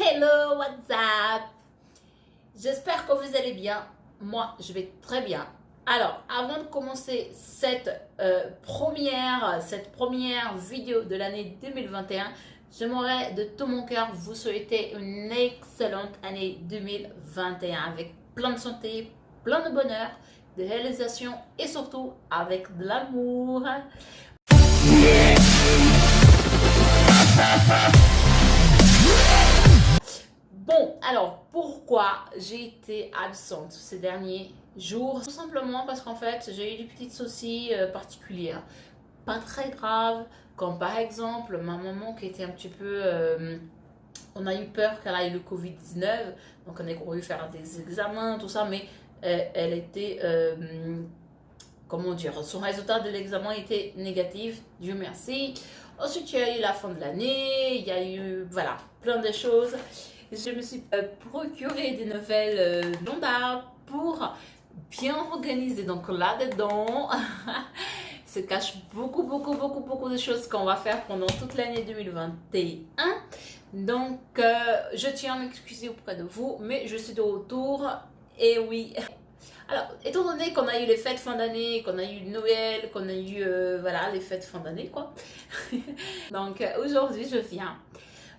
Hello, what's up? J'espère que vous allez bien. Moi, je vais très bien. Alors, avant de commencer cette première vidéo de l'année 2021, j'aimerais de tout mon cœur vous souhaiter une excellente année 2021 avec plein de santé, plein de bonheur, de réalisation et surtout avec de l'amour. Bon, alors pourquoi j'ai été absente ces derniers jours? Tout simplement parce qu'en fait j'ai eu des petits soucis particuliers, pas très graves, comme par exemple ma maman qui était un petit peu... on a eu peur qu'elle ait le Covid-19, donc on a couru faire des examens, tout ça, mais elle était... comment dire, son résultat de l'examen était négatif, Dieu merci. Ensuite, il y a eu la fin de l'année, il y a eu, voilà, plein de choses. Je me suis procuré des nouvelles agendas pour bien organiser. Donc là-dedans, se cache beaucoup de choses qu'on va faire pendant toute l'année 2021. Donc, je tiens à m'excuser auprès de vous, mais je suis de retour. Et oui. Alors, étant donné qu'on a eu les fêtes fin d'année, qu'on a eu Noël, qu'on a eu, voilà, les fêtes fin d'année, quoi. Donc, aujourd'hui, je viens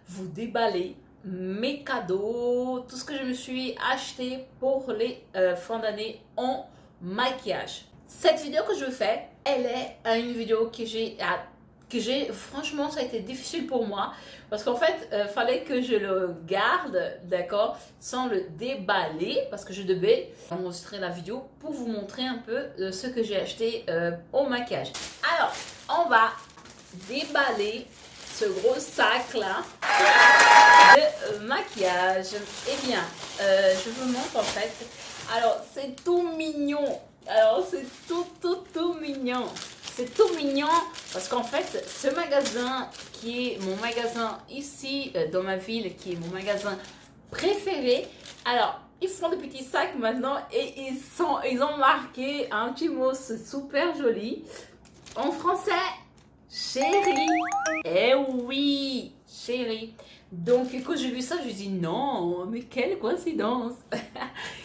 vous déballer mes cadeaux, tout ce que je me suis acheté pour les fins d'année en maquillage. Cette vidéo que je fais, elle est une vidéo que franchement, ça a été difficile pour moi parce qu'en fait, fallait que je le garde, d'accord, sans le déballer parce que je devais enregistrer la vidéo pour vous montrer un peu ce que j'ai acheté au maquillage. Alors, on va déballer ce gros sac là de maquillage. Eh bien, je vous montre en fait. Alors, c'est tout mignon. Alors, c'est tout mignon. C'est tout mignon parce qu'en fait, ce magasin qui est mon magasin ici dans ma ville, qui est mon magasin préféré. Alors, ils font des petits sacs maintenant et ils ont marqué un petit mot, c'est super joli. En français, chérie. Eh oui, chérie. Donc, quand j'ai vu ça, je dis non, mais quelle coïncidence.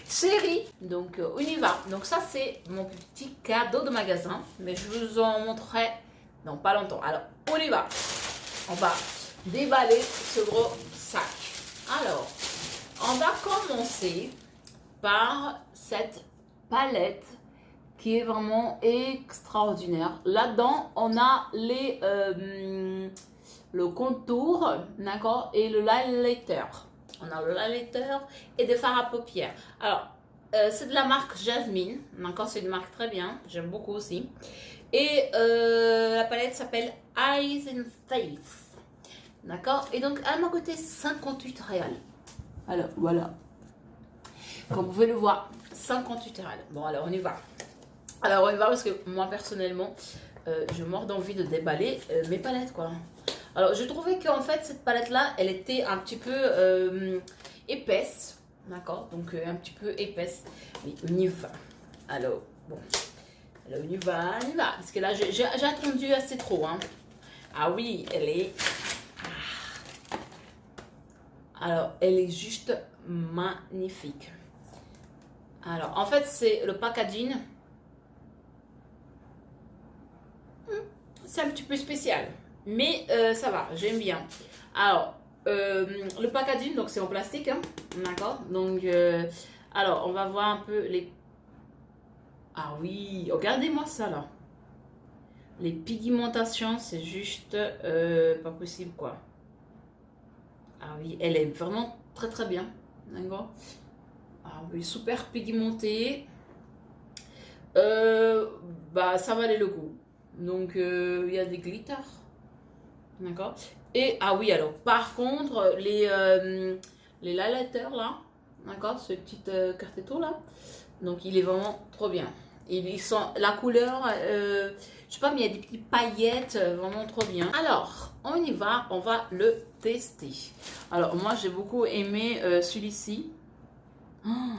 Chérie. Donc, on y va. Donc, ça, c'est mon petit cadeau de magasin. Mais je vous en montrerai dans pas longtemps. Alors, on y va. On va déballer ce gros sac. Alors, on va commencer par cette palette qui est vraiment extraordinaire. Là-dedans, on a le contour, d'accord, et le highlighter. On a le highlighter et des fards à paupières. Alors, c'est de la marque Jasmine, d'accord, c'est une marque très bien, j'aime beaucoup aussi. Et la palette s'appelle Eyes and Face, d'accord. Et donc, elle m'a coûté 58 réals. Alors, voilà. Comme vous pouvez le voir, 58 réals. Bon, alors, on y va. Alors, on y va parce que moi, personnellement, je mords d'envie de déballer mes palettes, quoi. Alors, je trouvais qu'en fait, cette palette-là, elle était un petit peu épaisse. D'accord? Donc, un petit peu épaisse. Mais on y va. Alors, bon. Alors, on y va. Parce que là, j'ai attendu assez trop. Hein. Ah oui, elle est... Alors, elle est juste magnifique. Alors, en fait, c'est le packaging. C'est un petit peu spécial. Mais ça va, j'aime bien. Alors, le packaging, donc c'est en plastique, hein, d'accord. Donc, alors, on va voir un peu les... Ah oui, regardez-moi ça, là. Les pigmentations, c'est juste pas possible, quoi. Ah oui, elle est vraiment très bien, d'accord. Ah oui, super pigmentée. Bah, ça valait le coup. Donc, il y a des glitters. D'accord. Et, ah oui, alors, par contre, les highlighters, là, d'accord, ce petit cartetto, là, donc, il est vraiment trop bien. Ils sont, la couleur, je sais pas, mais il y a des petites paillettes, vraiment trop bien. Alors, on y va, on va le tester. Alors, moi, j'ai beaucoup aimé celui-ci. Oh,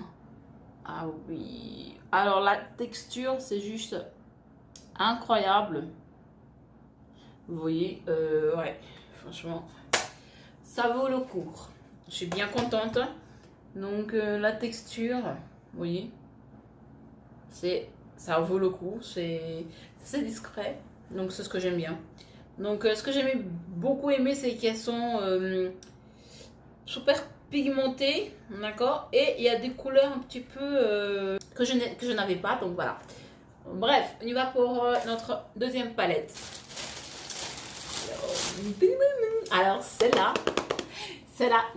ah oui. Alors, la texture, c'est juste incroyable. Vous voyez, ouais, franchement, ça vaut le coup. Je suis bien contente. Donc la texture, vous voyez, ça vaut le coup, c'est discret. Donc c'est ce que j'aime bien. Donc ce que j'ai beaucoup aimé, c'est qu'elles sont super pigmentées, d'accord. Et il y a des couleurs un petit peu que je n'avais pas, donc voilà. Bref, on y va pour notre deuxième palette. Alors celle-là,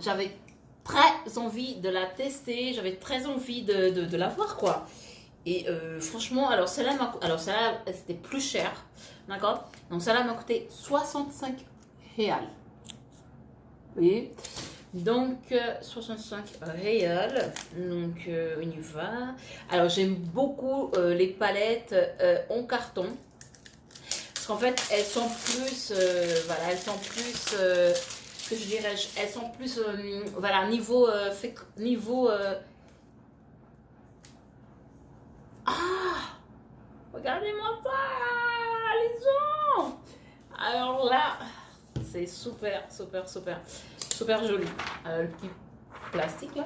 j'avais très envie de la tester, j'avais très envie de la voir, quoi. Et franchement, alors celle-là, c'était plus cher, d'accord. Donc celle-là m'a coûté 65 réals. Vous voyez, donc 65 réals. Donc on y va. Alors j'aime beaucoup les palettes en carton. Parce qu'en fait, elles sont plus, voilà, elles sont plus, que je dirais, elles sont plus, voilà, niveau, regardez-moi ça, les gens. Alors là, c'est super, super, super, super joli. Le petit plastique là.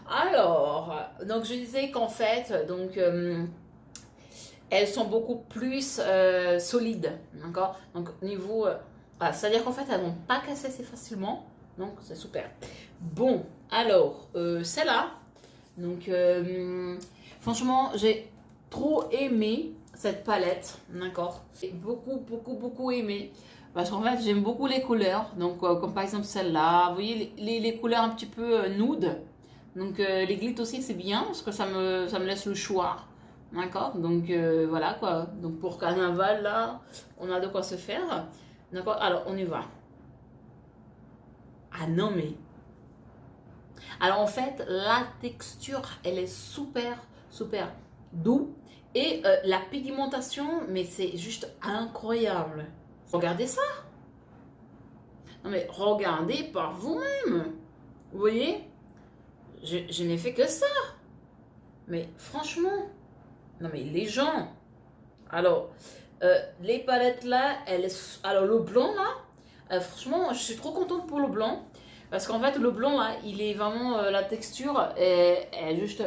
Alors, donc je disais qu'en fait, donc elles sont beaucoup plus solides, d'accord. Donc niveau, voilà, c'est-à-dire qu'en fait elles vont pas casser assez facilement, donc c'est super. Bon, alors celle-là, donc franchement j'ai trop aimé cette palette, d'accord. J'ai beaucoup, beaucoup, beaucoup aimé. Parce qu'en fait, j'aime beaucoup les couleurs. Donc, comme par exemple celle-là. Vous voyez, les couleurs un petit peu nude. Donc, les glittes aussi, c'est bien. Parce que ça me laisse le choix. D'accord. Donc, voilà quoi. Donc, pour carnaval, là, on a de quoi se faire. D'accord. Alors, on y va. Ah non, mais. Alors, en fait, la texture, elle est super, super douce. Et la pigmentation, mais c'est juste incroyable. Regardez ça. Non mais regardez par vous-même. Vous voyez, je n'ai fait que ça. Mais franchement, non mais les gens. Alors, les palettes là, alors le blanc là, franchement, je suis trop contente pour le blanc. Parce qu'en fait, le blanc là, il est vraiment, la texture est juste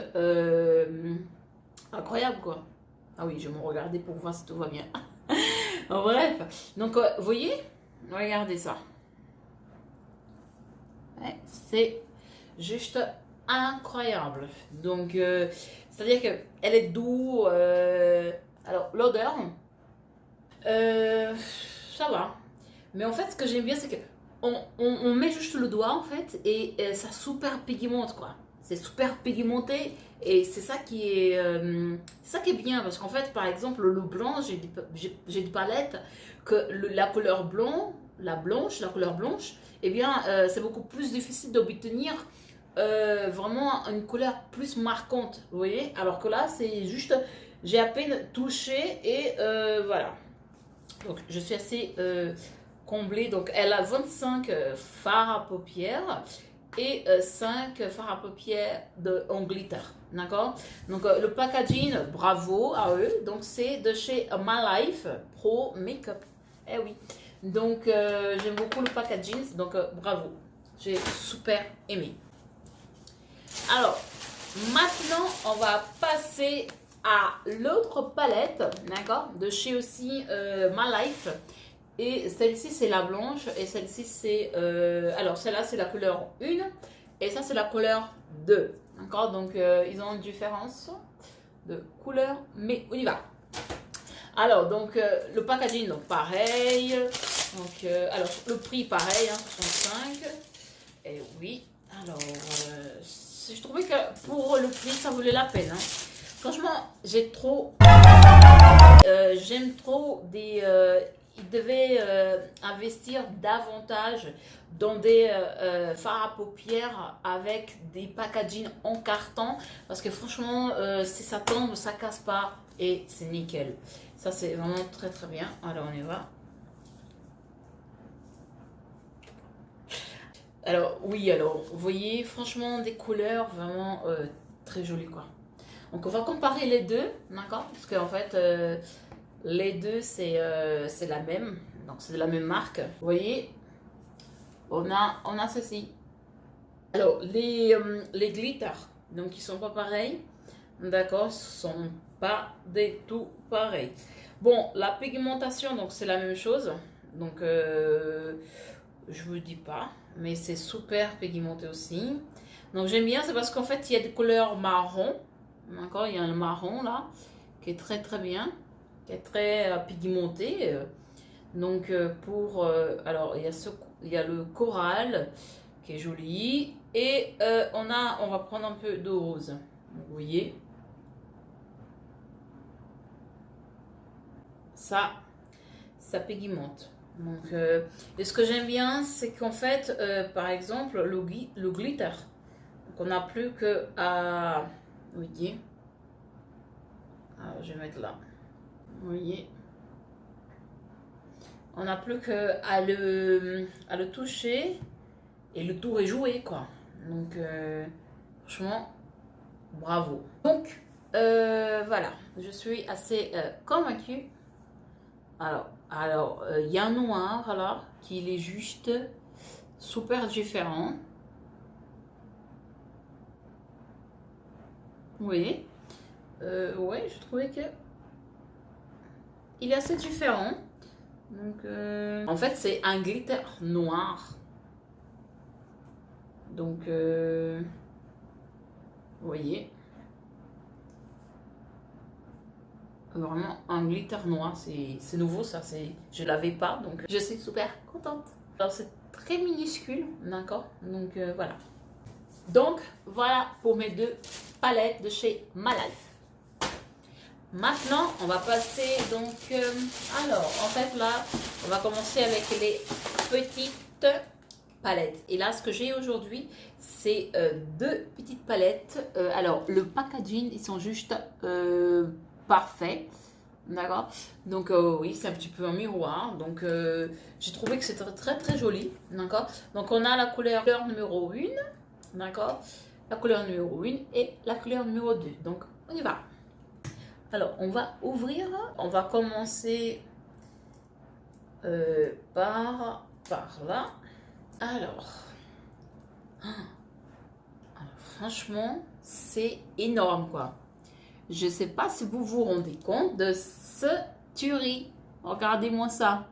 incroyable quoi. Ah oui, je vais me regarder pour voir si tout va bien. Bref, donc vous voyez, regardez ça. Ouais, c'est juste incroyable. Donc, c'est-à-dire qu'elle est douce. Alors, l'odeur, euh, ça va. Mais en fait, ce que j'aime bien, c'est que on met juste le doigt, en fait, et ça super pigmente, quoi. C'est super pigmenté. Et c'est ça qui est bien. Parce qu'en fait, par exemple, le blanc, j'ai des palettes que la couleur blanc, la couleur blanche, eh bien, c'est beaucoup plus difficile d'obtenir vraiment une couleur plus marquante, vous voyez. Alors que là, c'est juste, j'ai à peine touché et voilà. Donc, je suis assez comblée. Donc, elle a 25 fards à paupières et 5 fards à paupières en glitter. D'accord. Donc, le packaging, bravo à eux. Donc, c'est de chez My Life Pro Makeup. Eh oui. Donc, j'aime beaucoup le packaging. Donc, bravo. J'ai super aimé. Alors, maintenant, on va passer à l'autre palette, d'accord, de chez aussi My Life. Et celle-ci, c'est la blanche. Et celle-ci, c'est... alors, celle-là, c'est la couleur 1. Et ça, c'est la couleur 2. D'accord. Donc, ils ont une différence de couleur. Mais on y va. Alors, donc, le packaging, donc pareil. Donc, alors, le prix, pareil, hein, 65. Et oui. Alors, je trouvais que pour le prix, ça valait la peine. Hein. Franchement, j'aime trop des... ils devaient investir davantage dans des fards à paupières avec des packaging en carton. Parce que franchement, si ça tombe, ça casse pas. Et c'est nickel. Ça, c'est vraiment très très bien. Alors, on y va. Alors, oui, alors, vous voyez, franchement, des couleurs vraiment très jolies, quoi. Donc, on va comparer les deux, d'accord? Parce qu'en fait, les deux, c'est la même. Donc, c'est de la même marque. Vous voyez, on a ceci. Alors, les glitters, donc ils sont pas pareils, d'accord, sont pas du tout pareils. Bon, la pigmentation, donc c'est la même chose, donc je vous dis pas, mais c'est super pigmenté aussi. Donc j'aime bien, c'est parce qu'en fait il y a des couleurs marron, d'accord, il y a un marron là, qui est très très bien, qui est très pigmenté. Donc alors il y a le coral qui est joli et on va prendre un peu de rose. Vous voyez, ça ça pigmente. Donc et ce que j'aime bien, c'est qu'en fait, par exemple, le glitter, donc on n'a plus que à, vous voyez, alors je vais mettre là, vous voyez, on n'a plus que à le toucher et le tour est joué, quoi. Donc franchement, bravo. Donc voilà, je suis assez convaincue. Alors, il y a un noir là qui est juste super différent. Vous voyez, ouais, je trouvais que il est assez différent. Donc, en fait, c'est un glitter noir. Donc, vous voyez, vraiment un glitter noir, c'est nouveau ça, je l'avais pas, donc je suis super contente. Alors c'est très minuscule, d'accord, donc voilà. Donc voilà pour mes deux palettes de chez My Life. Maintenant on va passer donc, alors en fait là on va commencer avec les petites palettes. Et là ce que j'ai aujourd'hui c'est deux petites palettes. Alors le packaging ils sont juste parfaits, d'accord, donc oui c'est un petit peu un miroir, donc j'ai trouvé que c'était très très joli, d'accord. Donc on a la couleur numéro 1, d'accord, la couleur numéro 1 et la couleur numéro 2, donc on y va. Alors on va ouvrir, on va commencer par là. Alors franchement c'est énorme quoi. Je sais pas si vous vous rendez compte de ce tuerie. Regardez-moi ça.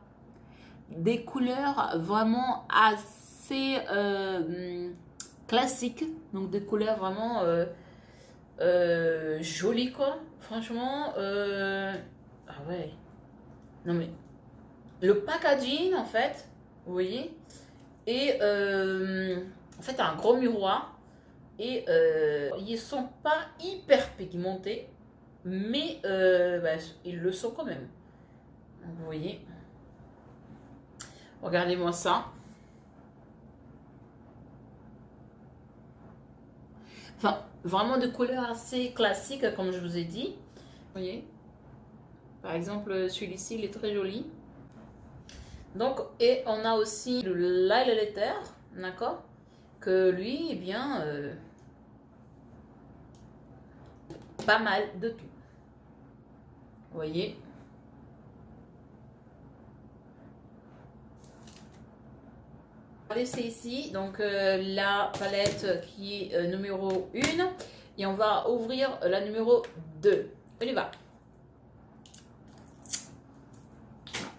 Des couleurs vraiment assez classiques. Donc des couleurs vraiment jolies quoi. Franchement, ah ouais. Non mais, le packaging en fait, vous voyez, et en fait un gros miroir. Et ils sont pas hyper pigmentés, mais ils le sont quand même. Vous voyez, regardez-moi ça. Enfin, vraiment de couleurs assez classiques, comme je vous ai dit. Vous voyez, par exemple, celui-ci, il est très joli. Donc, et on a aussi le l'highlighter, d'accord, que lui, eh bien, pas mal de tout. Vous voyez. Laisser ici donc la palette qui est numéro 1 et on va ouvrir la numéro 2. On y va.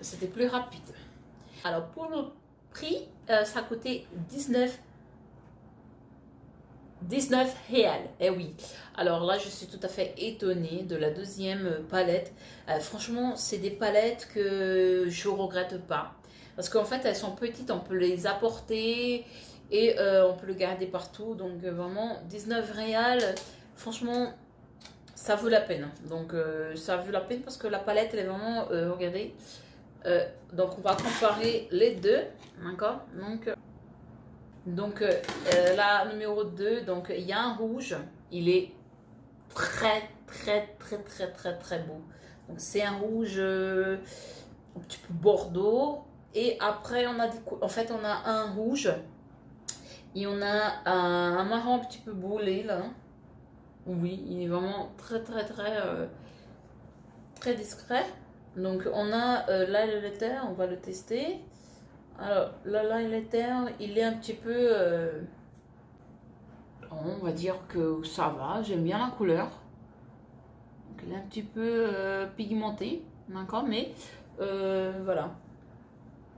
C'était plus rapide. Alors pour le prix, ça a coûté 19 réal. Eh oui. Alors là, je suis tout à fait étonnée de la deuxième palette. Franchement, c'est des palettes que je regrette pas. Parce qu'en fait, elles sont petites, on peut les apporter et on peut le garder partout. Donc vraiment, 19 réal, franchement, ça vaut la peine. Donc ça vaut la peine parce que la palette, elle est vraiment, regardez. Donc on va comparer les deux, d'accord. Donc la numéro 2, donc il y a un rouge, il est très très très très très très beau. Donc c'est un rouge un petit peu bordeaux. Et après on a en fait on a un rouge et on a un marron un petit peu boulé là. Oui, il est vraiment très très très très discret. Donc on a l'highlighter, on va le tester. Alors l'highlighter, il est un petit peu on va dire que ça va, j'aime bien la couleur. Donc, elle est un petit peu pigmentée, d'accord, mais voilà.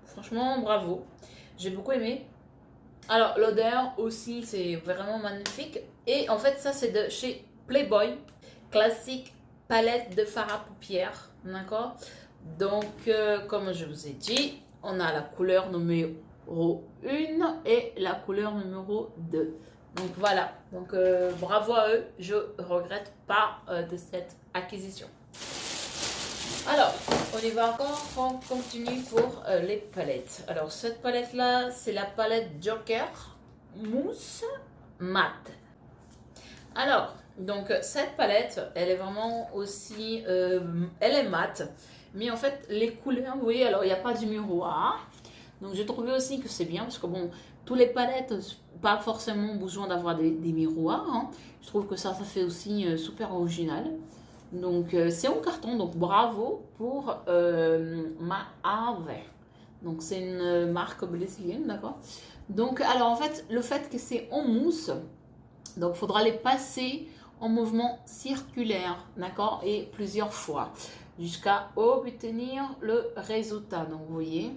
Franchement, bravo. J'ai beaucoup aimé. Alors, l'odeur aussi, c'est vraiment magnifique. Et en fait, ça, c'est de chez Playboy. Classique palette de fard à paupières, d'accord. Donc, comme je vous ai dit, on a la couleur numéro 1 et la couleur numéro 2. Donc, voilà. Donc, bravo à eux. Je ne regrette pas de cette acquisition. Alors, on y va encore, on continue pour les palettes. Alors, cette palette-là, c'est la palette Joker Mousse Mat. Alors, donc, cette palette, elle est vraiment aussi, elle est mate. Mais en fait, les couleurs, vous voyez, alors, il n'y a pas du miroir. Donc, j'ai trouvé aussi que c'est bien, parce que bon, tous les palettes, pas forcément besoin d'avoir des miroirs. Hein. Je trouve que ça fait aussi super original. Donc, c'est en carton, donc bravo pour Mave. Donc, c'est une marque brésilienne, d'accord. Donc, alors en fait, le fait que c'est en mousse, donc il faudra les passer en mouvement circulaire, d'accord, et plusieurs fois, jusqu'à obtenir le résultat. Donc, vous voyez,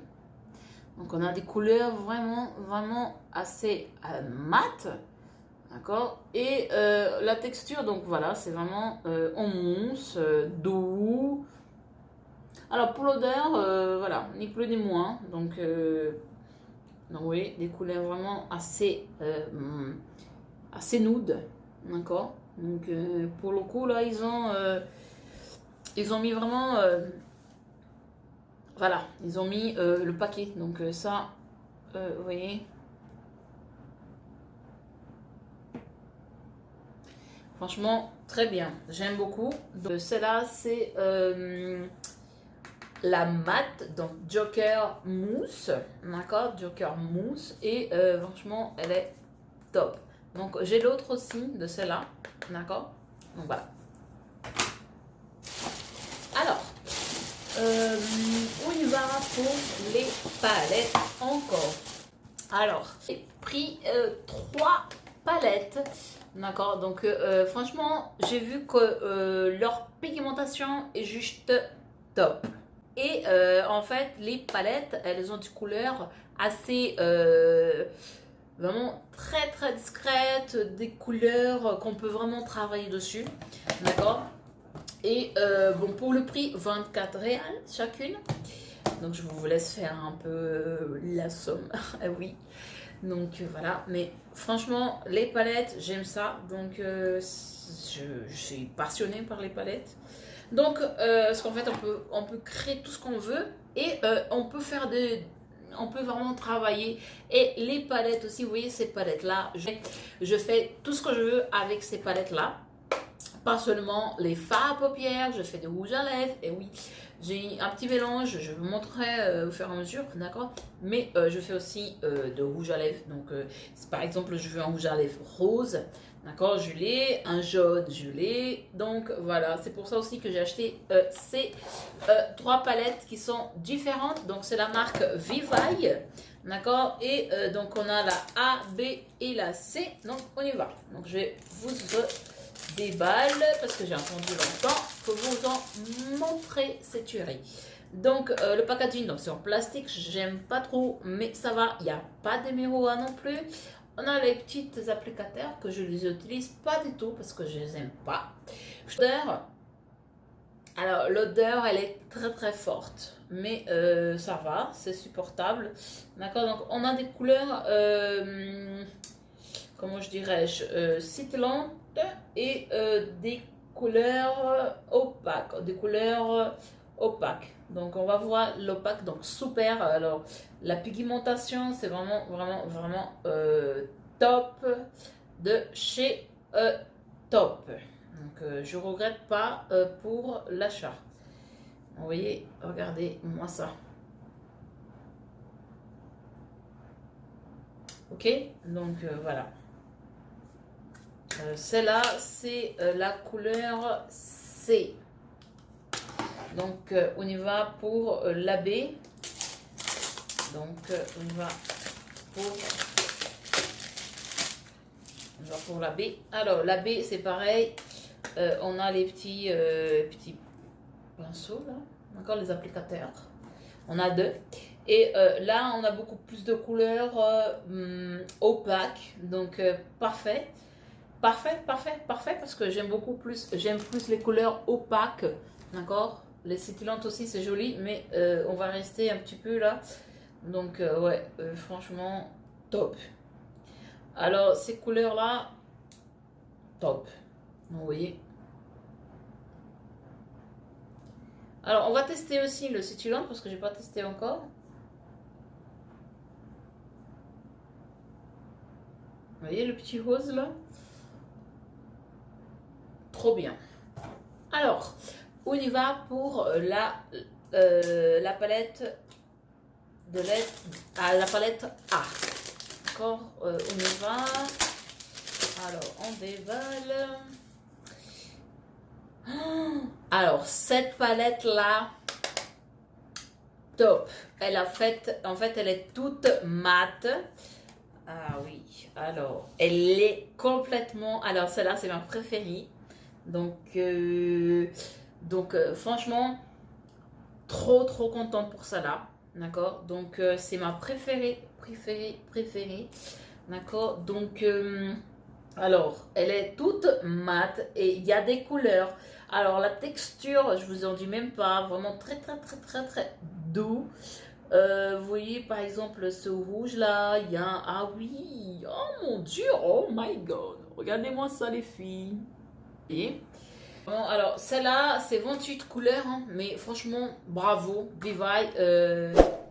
donc on a des couleurs vraiment assez mates. D'accord. Et la texture, donc voilà, c'est vraiment en mousse, doux. Alors pour l'odeur, voilà, ni plus ni moins. Donc oui, des couleurs vraiment assez nude. D'accord. Donc pour le coup, là, ils ont mis vraiment... voilà, ils ont mis le paquet. Donc ça, vous voyez... Franchement, très bien. J'aime beaucoup. Donc, celle-là, c'est la mat, donc Joker Mousse. D'accord, Joker Mousse. Et franchement, elle est top. Donc, j'ai l'autre aussi de celle-là. D'accord. Donc, voilà. Alors, on y va pour les palettes encore. Alors, j'ai pris 3 palettes. D'accord, donc franchement, j'ai vu que leur pigmentation est juste top. Et en fait, les palettes, elles ont des couleurs assez, vraiment très discrètes, des couleurs qu'on peut vraiment travailler dessus. D'accord. Et bon, pour le prix, 24 réals chacune. Donc, je vous laisse faire un peu la somme. Oui. Donc voilà, mais franchement, les palettes, j'aime ça. Donc je suis passionnée par les palettes. Donc, parce qu'en fait, on peut créer tout ce qu'on veut et on peut faire on peut vraiment travailler. Et les palettes aussi, vous voyez ces palettes-là, je fais tout ce que je veux avec ces palettes-là. Pas seulement les fards à paupières, je fais des rouges à lèvres, et oui, j'ai un petit mélange, je vous montrerai au fur et à mesure, d'accord. Mais je fais aussi de rouge à lèvres, donc par exemple je veux un rouge à lèvres rose, d'accord, je l'ai, un jaune, je l'ai, donc voilà, c'est pour ça aussi que j'ai acheté ces 3 palettes qui sont différentes, donc c'est la marque Vivaille, d'accord, et donc on a la A, B et la C, donc on y va, donc je vais vous déballe parce que j'ai entendu longtemps pour vous en montrer cette tuerie. Donc le packaging, donc c'est en plastique, j'aime pas trop, mais ça va, il n'y a pas de miroir non plus. On a les petites applicateurs que je les utilise pas du tout parce que je les aime pas. L'odeur, alors l'odeur elle est très forte, mais ça va, c'est supportable. D'accord, donc on a des couleurs, comment je dirais-je, citlantes et des couleurs opaques, donc on va voir l'opaque, donc super. Alors la pigmentation c'est vraiment top de chez Top, donc je regrette pas pour l'achat. Vous voyez, regardez moi ça. Ok, donc voilà. Celle-là, c'est la couleur C. Donc, on y va pour la B. Donc, on y va pour Genre pour la B. Alors, la B, c'est pareil. On a les petits pinceaux, là. Encore les applicateurs. On a deux. Et là, on a beaucoup plus de couleurs opaques. Donc, parfait. Parfait, parfait, parfait. Parce que j'aime plus les couleurs opaques. D'accord? Les scintillantes aussi, c'est joli. Mais on va rester un petit peu là. Donc, ouais, franchement, top. Alors, ces couleurs-là, top. Vous voyez? Alors, on va tester aussi le scintillant parce que j'ai pas testé encore. Vous voyez le petit rose là? Trop bien. Alors, on y va pour la palette de l'aide à la palette A. D'accord, on y va. Alors, on déballe. Alors, cette palette là, top. En fait, elle est toute mate. Ah oui, alors, elle est complètement... Alors, celle-là, c'est ma préférée. Donc, franchement, trop contente pour celle-là. D'accord? Donc, c'est ma préférée. D'accord? Donc, alors, elle est toute mate et il y a des couleurs. Alors, la texture, je vous en dis même pas. Vraiment très doux. Vous voyez par exemple ce rouge là, il y a un... Ah oui, oh mon dieu, oh my god, regardez-moi ça les filles. Et bon, alors celle-là c'est 28 couleurs, hein, mais franchement bravo, Vivaille,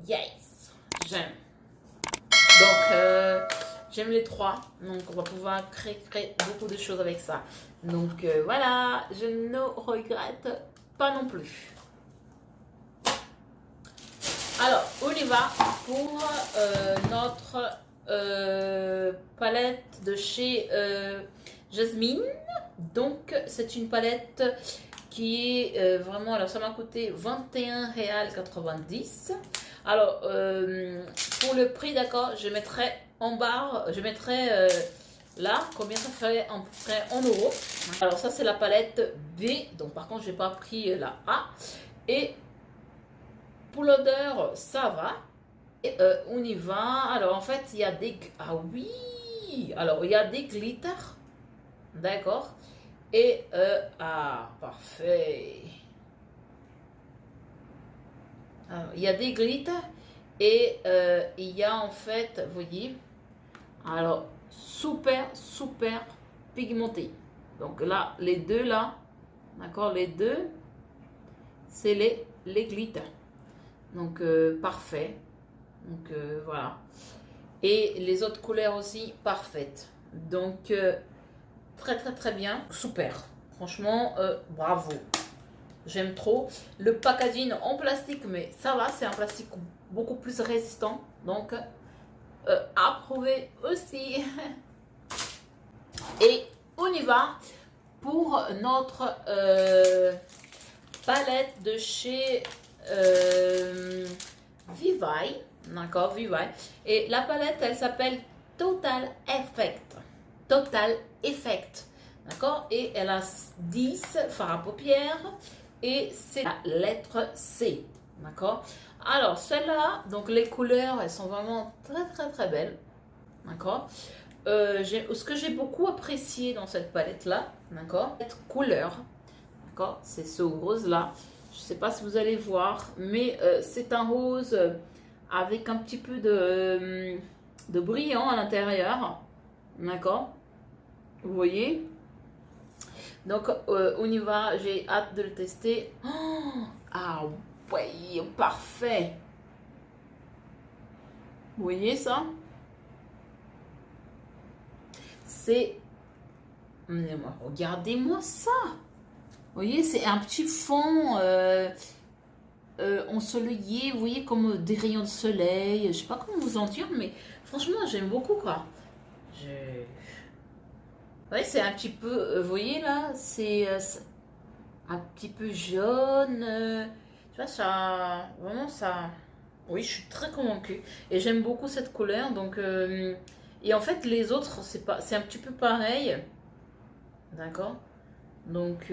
yes, j'aime. Donc j'aime les trois, donc on va pouvoir créer beaucoup de choses avec ça. Donc voilà, je ne regrette pas non plus. Alors, on y va pour notre palette de chez Jasmine. Donc, c'est une palette qui est vraiment... Alors, ça m'a coûté 21,90 $. Alors, pour le prix, d'accord, je mettrai en barre, je mettrai là, combien ça ferait en euros. Alors, ça, c'est la palette B. Donc, par contre, je n'ai pas pris la A. Et pour l'odeur, ça va. Et on y va. Alors, en fait, il y a des... Ah oui! Alors, il y a des glitters. D'accord. Et... ah, parfait. Alors, il y a des glitters. Et il y a en fait, vous voyez... Alors, super pigmenté. Donc là, les deux là. D'accord, les deux. C'est les glitters. Donc, parfait. Donc, voilà. Et les autres couleurs aussi, parfaites. Donc, très bien. Super. Franchement, bravo. J'aime trop. Le packaging en plastique, mais ça va, c'est un plastique beaucoup plus résistant. Donc, approuvé aussi. Et on y va pour notre palette de chez... Vivaille, d'accord, Vivaille. Et la palette, elle s'appelle Total Effect. Total Effect, d'accord. Et elle a 10 fards à paupières et c'est la lettre C, d'accord. Alors, celle-là, donc les couleurs, elles sont vraiment très belles, d'accord. Ce que j'ai beaucoup apprécié dans cette palette-là, d'accord, cette couleur, d'accord, c'est ce rose-là. Je ne sais pas si vous allez voir, mais c'est un rose avec un petit peu de brillant à l'intérieur. D'accord? Vous voyez? Donc, on y va. J'ai hâte de le tester. Oh, ah ouais, parfait. Vous voyez ça? C'est... Regardez-moi ça! Vous voyez, c'est un petit fond ensoleillé, vous voyez, comme des rayons de soleil. Je sais pas comment vous en dire, mais franchement, j'aime beaucoup, quoi. Ouais, c'est un petit peu, vous voyez là, c'est un petit peu jaune. Tu vois, ça, vraiment, ça... Oui, je suis très convaincue. Et j'aime beaucoup cette couleur, donc Et en fait, les autres, c'est un petit peu pareil. D'accord? Donc,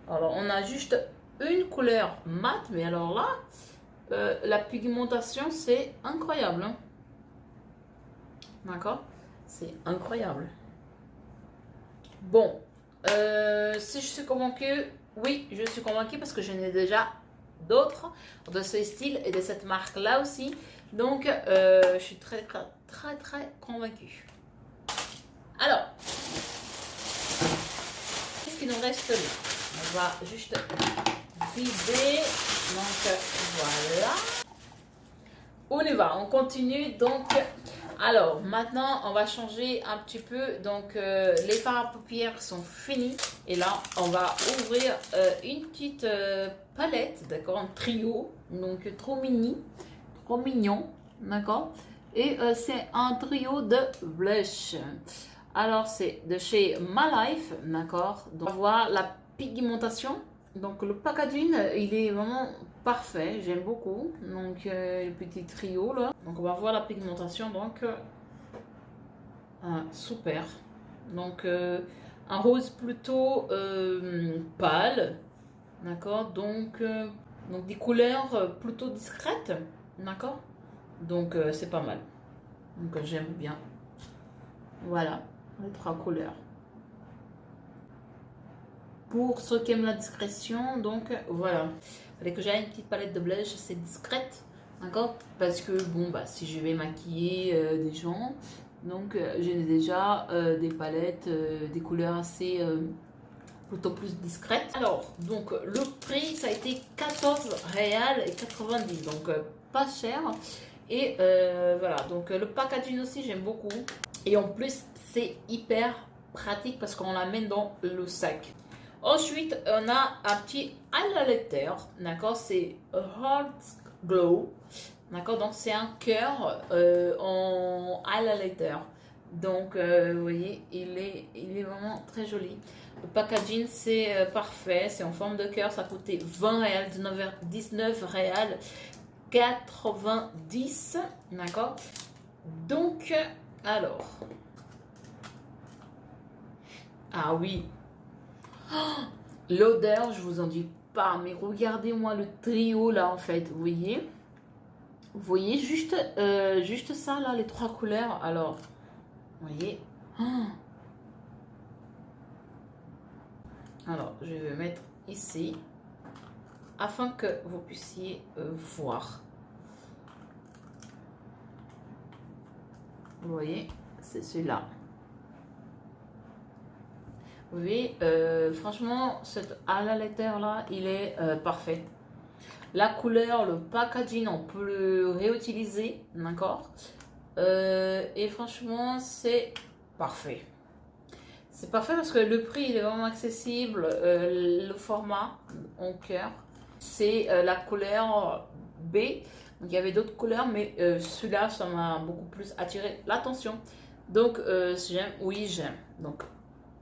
alors on a juste une couleur mat, mais alors là, la pigmentation, c'est incroyable. Hein. D'accord? C'est incroyable. Bon, si je suis convaincue, oui, je suis convaincue parce que j'en ai déjà d'autres de ce style et de cette marque-là aussi. Donc, je suis très convaincue. Alors, qu'est-ce qu'il nous reste là? On va juste vider. Donc, voilà. On y va, on continue. Donc, alors, maintenant, on va changer un petit peu. Donc, les fards à paupières sont finis. Et là, on va ouvrir une petite palette, d'accord, un trio. Donc, trop mini, trop mignon, d'accord. Et c'est un trio de blush. Alors, c'est de chez My Life, d'accord. Donc, on va voir la pigmentation. Donc, le packaging, il est vraiment parfait. J'aime beaucoup. Donc, le petit trio, là. Donc, on va voir la pigmentation. Donc, super. Donc, un rose plutôt pâle, d'accord. Donc, des couleurs plutôt discrètes, d'accord. Donc, c'est pas mal. Donc, j'aime bien. Voilà, les 3 couleurs. Pour ceux qui aiment la discrétion, donc voilà. Il fallait que j'aie une petite palette de blush, c'est discrète, d'accord. Parce que, bon, bah, si je vais maquiller des gens, donc j'ai déjà des palettes, des couleurs assez plutôt plus discrètes. Alors, donc le prix, ça a été 14,90 donc pas cher. Et voilà, donc le packaging aussi, j'aime beaucoup. Et en plus, c'est hyper pratique parce qu'on l'amène dans le sac. Ensuite, on a un petit highlighter, d'accord, c'est Heart Glow, d'accord, donc c'est un cœur en highlighter. Donc, vous voyez, il est vraiment très joli. Le packaging, c'est parfait, c'est en forme de cœur, ça coûtait 20 réals, 19 réals, 90, d'accord. Donc, alors, ah oui, l'odeur, je vous en dis pas, mais regardez-moi le trio là en fait, vous voyez juste, juste ça là, les 3 couleurs, alors, vous voyez, alors je vais mettre ici, afin que vous puissiez voir, vous voyez, c'est celui-là. Vous voyez, franchement, cet highlighter là, il est parfait. La couleur, le packaging, on peut le réutiliser, d'accord. Et franchement, c'est parfait. C'est parfait parce que le prix, il est vraiment accessible. Le format en cœur, c'est la couleur B. Donc, il y avait d'autres couleurs, mais celui-là, ça m'a beaucoup plus attiré l'attention. Donc, j'aime, oui, j'aime. Donc,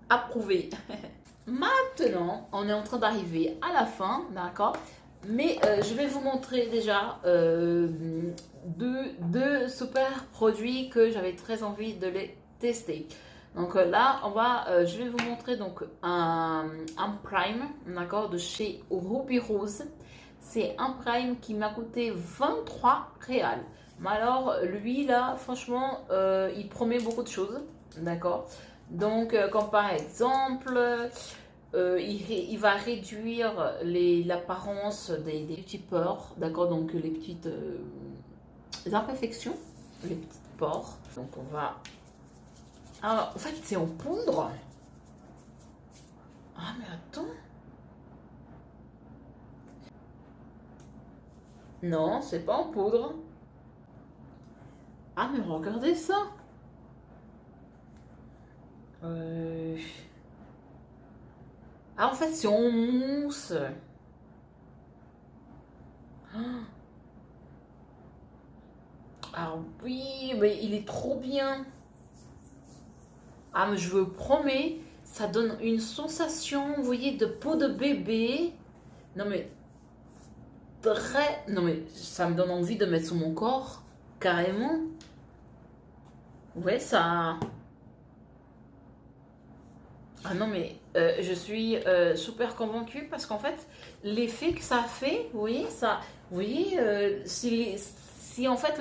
approuvé. Maintenant, on est en train d'arriver à la fin, d'accord. Mais je vais vous montrer déjà deux super produits que j'avais très envie de les tester. Donc là, je vais vous montrer donc un prime, d'accord, de chez Ruby Rose. C'est un prime qui m'a coûté 23 réals. Mais alors, lui là, franchement, il promet beaucoup de choses, d'accord. Donc, comme par exemple, il va réduire l'apparence des petits pores, d'accord, donc les petites imperfections, les petites pores. Donc, on va... Ah, en fait, c'est en poudre. Ah, mais attends. Non, c'est pas en poudre. Ah, mais regardez ça. Ah, en fait, c'est en mousse. Ah oui, mais il est trop bien. Ah, mais je vous promets, ça donne une sensation, vous voyez, de peau de bébé. Non, mais très... Non, mais ça me donne envie de mettre sur mon corps, carrément. Ouais, ça... Ah non, mais je suis super convaincue parce qu'en fait, l'effet que ça fait, vous voyez, ça, vous voyez, si en fait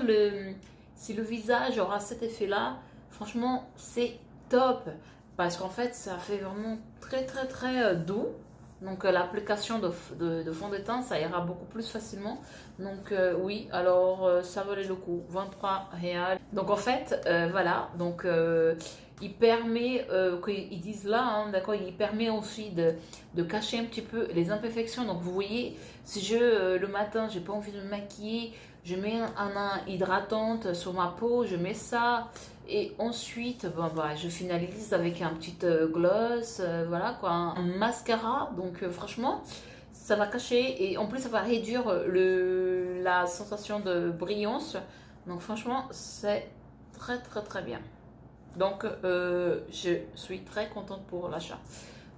si le visage aura cet effet-là, franchement, c'est top parce qu'en fait, ça fait vraiment très très très doux. Donc l'application de fond de teint, ça ira beaucoup plus facilement. Donc oui, alors ça valait le coup, 23 réal. Donc en fait, voilà, donc il permet, qu'ils disent là, hein, d'accord, il permet aussi de cacher un petit peu les imperfections. Donc vous voyez, si le matin, j'ai pas envie de me maquiller, je mets un hydratante sur ma peau, je mets ça. Et ensuite, bon, bah, je finalise avec un petit gloss, voilà quoi, un mascara. Donc franchement, ça va cacher et en plus ça va réduire la sensation de brillance. Donc franchement, c'est très très très bien. Donc je suis très contente pour l'achat.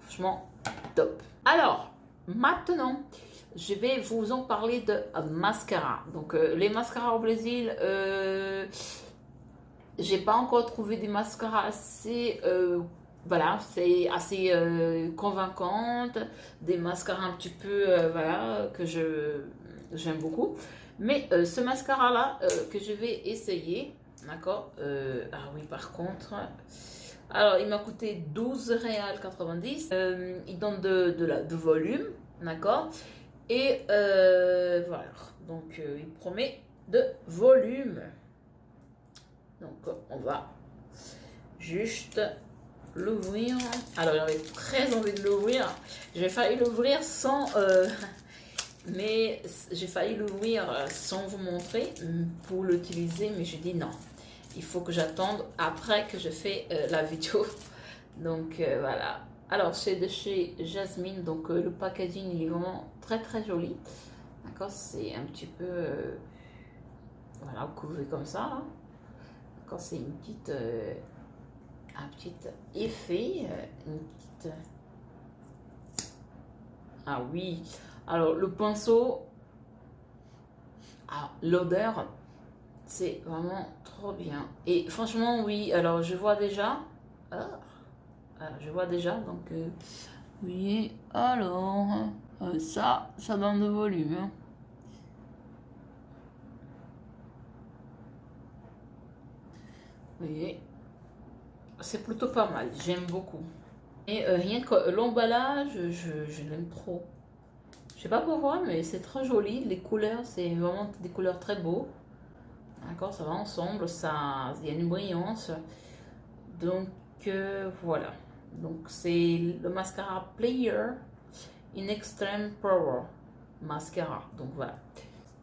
Franchement, top. Alors, maintenant, je vais vous en parler de mascara. Donc les mascaras au Brésil, j'ai pas encore trouvé des mascaras assez, voilà, c'est assez convaincante, des mascaras un petit peu, voilà, que j'aime beaucoup. Mais ce mascara-là que je vais essayer, d'accord. Ah oui, par contre, alors il m'a coûté 12,90 Réal. Il donne de volume, d'accord. Et voilà, donc il promet de volume. Donc on va juste l'ouvrir. Alors j'avais très envie de l'ouvrir. J'ai failli l'ouvrir sans... mais j'ai failli l'ouvrir sans vous montrer pour l'utiliser. Mais j'ai dit non. Il faut que j'attende après que je fais la vidéo. Donc voilà. Alors c'est de chez Jasmine. Donc le packaging il est vraiment très très joli. D'accord, c'est un petit peu... voilà, couvré comme ça. Hein. Quand c'est une petite, un petit effet, une petite... Ah oui, alors le pinceau, ah, l'odeur, c'est vraiment trop bien. Et franchement, oui, alors je vois déjà, je vois déjà, donc, oui, alors, ça donne de volume. Hein. Vous voyez, c'est plutôt pas mal, j'aime beaucoup. Et rien que l'emballage, je l'aime trop. Je sais pas pourquoi, mais c'est très joli. Les couleurs, c'est vraiment des couleurs très beaux. D'accord, ça va ensemble, ça, il y a une brillance. Donc voilà. Donc c'est le mascara Player in Extreme Power Mascara. Donc voilà.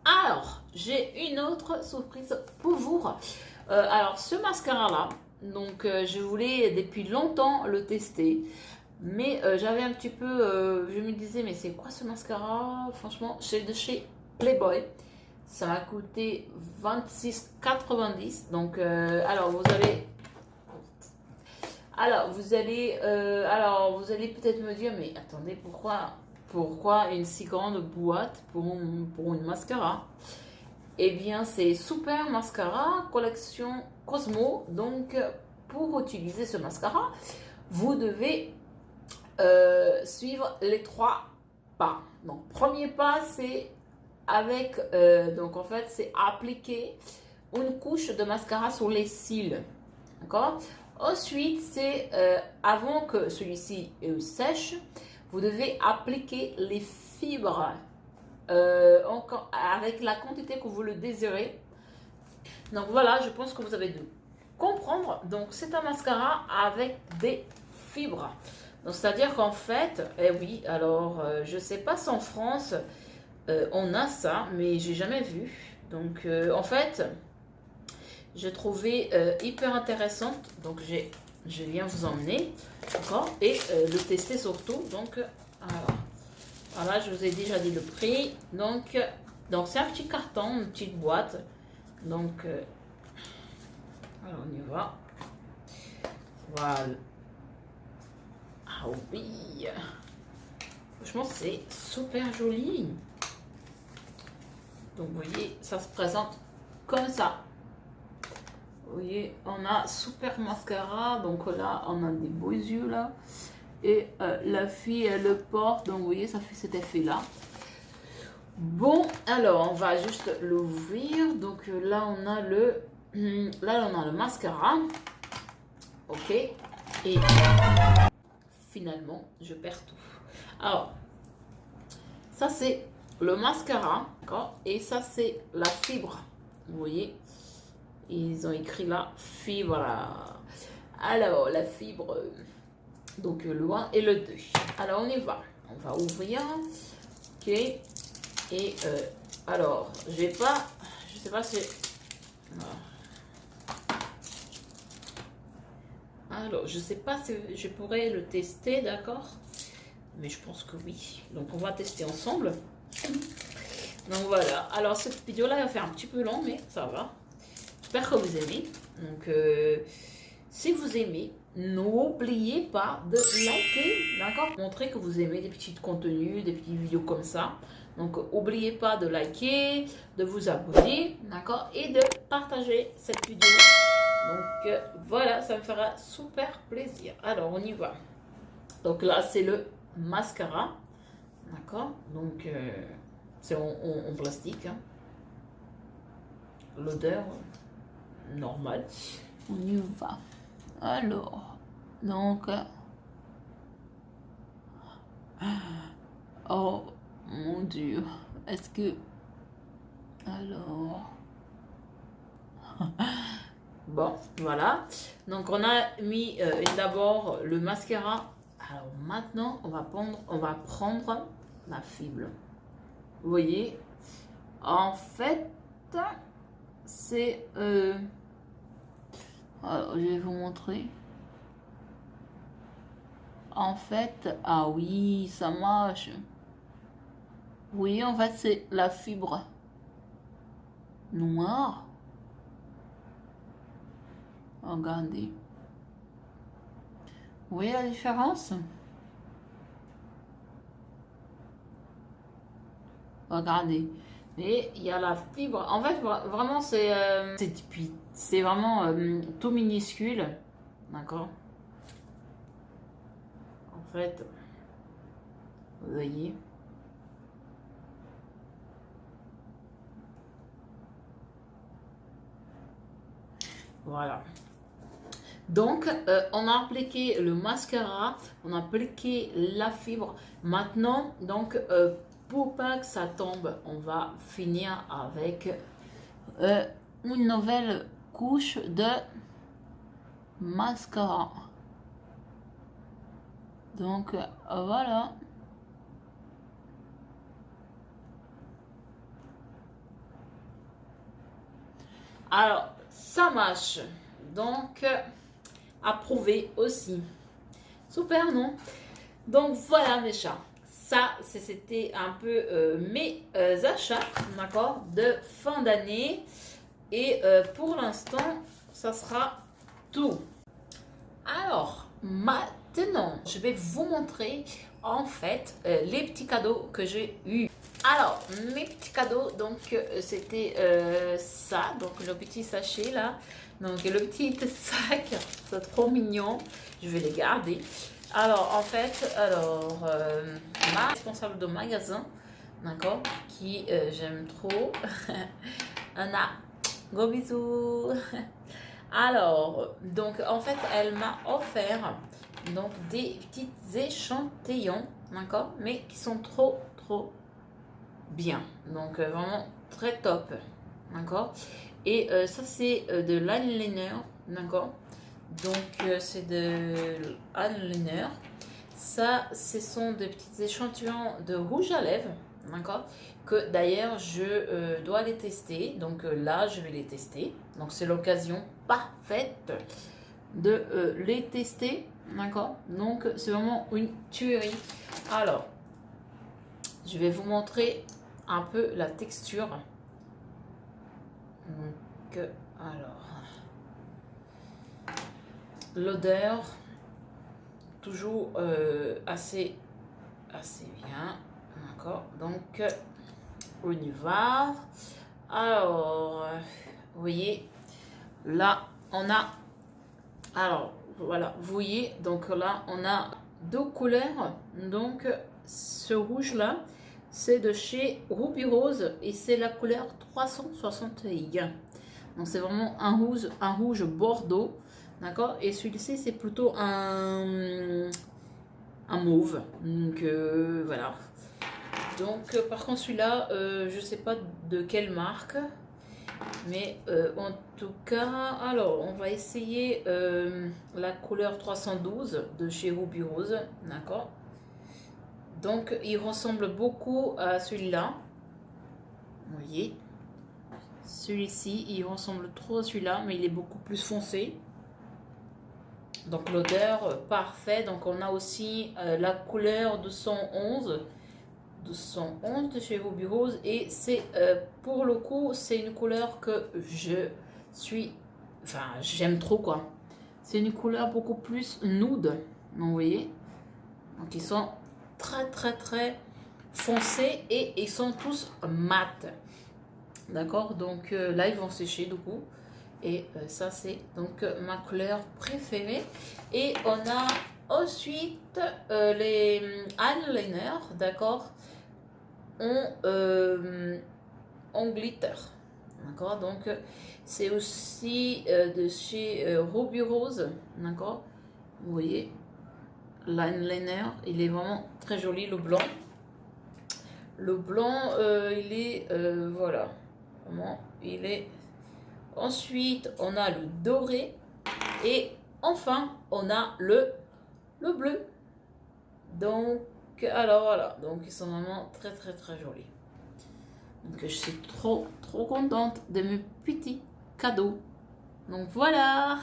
Alors, j'ai une autre surprise pour vous. Alors ce mascara-là, donc je voulais depuis longtemps le tester. Mais j'avais un petit peu, je me disais, mais c'est quoi ce mascara? Franchement, c'est de chez Playboy. Ça m'a coûté 26,90. Donc, alors vous allez peut-être me dire, mais attendez, pourquoi une si grande boîte pour une mascara? Eh bien, c'est Super Mascara collection Cosmo. Donc, pour utiliser ce mascara, vous devez suivre les 3 pas. Donc, premier pas, c'est avec, donc en fait, c'est appliquer une couche de mascara sur les cils. D'accord. Ensuite, c'est avant que celui-ci sèche, vous devez appliquer les fibres avec la quantité que vous le désirez. Donc voilà, je pense que vous avez dû comprendre. Donc c'est un mascara avec des fibres. Donc c'est-à-dire qu'en fait, eh oui, alors je sais pas si en France on a ça, mais j'ai jamais vu. Donc en fait, j'ai trouvé hyper intéressante. Donc je viens vous emmener, d'accord, et le tester surtout. Donc voilà, je vous ai déjà dit le prix. Donc c'est un petit carton, une petite boîte. Donc alors on y va. Voilà. Ah oui. Franchement, c'est super joli. Donc vous voyez, ça se présente comme ça. Vous voyez, on a super mascara. Donc là, on a des beaux yeux là. Et la fille, elle le porte. Donc vous voyez, ça fait cet effet-là. Bon, alors, on va juste l'ouvrir. Donc là, on a le mascara. Ok. Et finalement, je perds tout. Alors, ça c'est le mascara, d'accord? Et ça c'est la fibre. Vous voyez, ils ont écrit là fibre. Alors, la fibre, donc le 1 et le 2. Alors, on y va. On va ouvrir. Ok. Et alors, je sais pas si. Alors, je sais pas si je pourrais le tester, d'accord? Mais je pense que oui. Donc, on va tester ensemble. Donc, voilà. Alors, cette vidéo-là va faire un petit peu long, mais ça va. J'espère que vous aimez. Donc, si vous aimez, n'oubliez pas de liker, d'accord? Montrer que vous aimez des petits contenus, des petites vidéos comme ça. Donc, n'oubliez pas de liker, de vous abonner, d'accord? Et de partager cette vidéo. Donc, voilà, ça me fera super plaisir. Alors, on y va. Donc là, c'est le mascara, d'accord? Donc, c'est en plastique. Hein. L'odeur, normale. On y va. Alors, donc... oh, mon Dieu. Est-ce que... alors... bon, voilà. Donc, on a mis d'abord le mascara. Alors, maintenant, on va prendre la fibre. Vous voyez, en fait, c'est... alors, je vais vous montrer. En fait, ah oui, ça marche. Oui, en fait, c'est la fibre noire. Regardez. Vous voyez la différence? Regardez. Et il y a la fibre. En fait, vraiment, c'est vraiment tout minuscule. D'accord? En fait, vous voyez. Voilà. Donc, on a appliqué le mascara, on a appliqué la fibre. Maintenant, donc, pour pas que ça tombe, on va finir avec une nouvelle couche de mascara. Donc, voilà. Alors, ça marche. Donc, approuvé aussi. Super, non? Donc, voilà mes chats. Ça, c'était un peu mes achats, d'accord, de fin d'année. Et pour l'instant, ça sera tout. Alors, maintenant, je vais vous montrer en fait les petits cadeaux que j'ai eus. Alors, mes petits cadeaux, donc c'était ça, donc le petit sachet là, donc le petit sac, c'est trop mignon, je vais les garder. Alors, en fait, ma responsable de magasin, d'accord, qui j'aime trop, Anna, gros bisous. Alors, donc en fait, elle m'a offert donc des petits échantillons, d'accord, mais qui sont trop bien, donc vraiment très top, d'accord. Et ça c'est de l'eyeliner, d'accord, donc c'est de l'eyeliner. Ça, ce sont des petits échantillons de rouge à lèvres, d'accord, que d'ailleurs je dois les tester. Donc là, je vais les tester. Donc c'est l'occasion parfaite de les tester, d'accord. Donc c'est vraiment une tuerie. Alors, je vais vous montrer un peu la texture. Donc, alors, l'odeur, toujours assez bien, d'accord. Donc, on y va. Alors, vous voyez, là, on a, alors voilà, vous voyez, donc là on a deux couleurs. Donc ce rouge là, c'est de chez Ruby Rose et c'est la couleur 361. Donc c'est vraiment un rouge bordeaux, d'accord. Et celui-ci c'est plutôt un mauve. Donc voilà. Donc par contre celui-là, je sais pas de quelle marque. Mais en tout cas, alors on va essayer la couleur 312 de chez Ruby Rose, d'accord. Donc il ressemble beaucoup à celui-là, vous voyez. Celui-ci, il ressemble trop à celui-là, mais il est beaucoup plus foncé. Donc l'odeur parfait. Donc on a aussi la couleur 211 de chez Ruby Rose et c'est pour le coup c'est une couleur que j'aime trop quoi. C'est une couleur beaucoup plus nude, vous voyez. Donc ils sont très foncés et ils sont tous mat, d'accord. Donc là ils vont sécher du coup et ça c'est donc ma couleur préférée. Et on a ensuite les eyeliners, d'accord, en glitter, d'accord. Donc c'est aussi de chez Ruby Rose, d'accord. Vous voyez l'eyeliner, il est vraiment très joli. Le blanc il est voilà, vraiment il est. Ensuite on a le doré et enfin on a le bleu. Donc alors voilà, donc ils sont vraiment très jolis. Donc je suis trop contente de mes petits cadeaux. Donc voilà.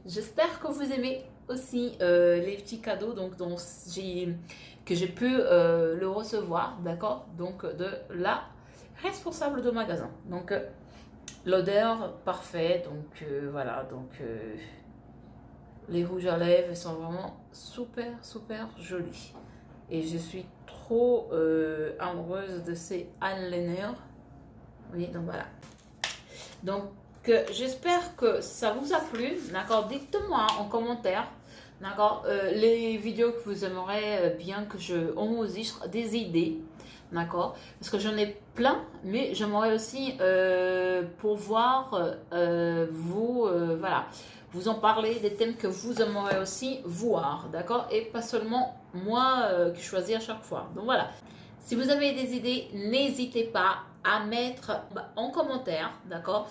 J'espère que vous aimez aussi les petits cadeaux donc que j'ai pu le recevoir, d'accord, donc de la responsable de magasin. Donc l'odeur parfaite, donc voilà, donc les rouges à lèvres sont vraiment super jolis. Et je suis trop amoureuse de ces eyeliners. Oui, donc voilà. Donc, j'espère que ça vous a plu. D'accord, dites-moi en commentaire. D'accord, les vidéos que vous aimeriez bien que je enregistre, des idées. D'accord, parce que j'en ai plein, mais j'aimerais aussi pouvoir voilà, vous en parler des thèmes que vous aimeriez aussi voir, d'accord, et pas seulement moi qui choisis à chaque fois. Donc voilà, si vous avez des idées, n'hésitez pas à mettre en commentaire, d'accord.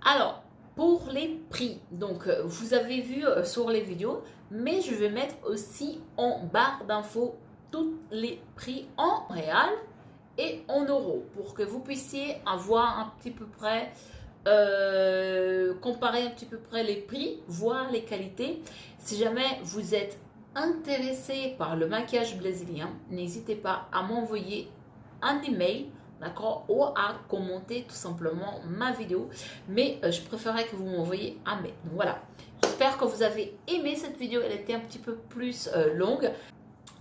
Alors pour les prix, donc vous avez vu sur les vidéos, mais je vais mettre aussi en barre d'infos tous les prix en réal et en euros pour que vous puissiez avoir un petit peu près comparer un petit peu près les prix, voir les qualités. Si jamais vous êtes intéressé par le maquillage brésilien, n'hésitez pas à m'envoyer un email, d'accord, ou à commenter tout simplement ma vidéo, mais je préférerais que vous m'envoyiez un mail. Donc voilà, j'espère que vous avez aimé cette vidéo, elle était un petit peu plus longue.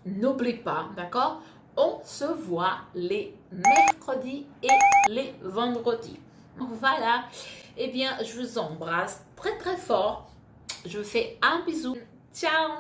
N'oubliez pas, d'accord, on se voit les mercredis et les vendredis. Voilà, et bien je vous embrasse très fort, je vous fais un bisou, ciao.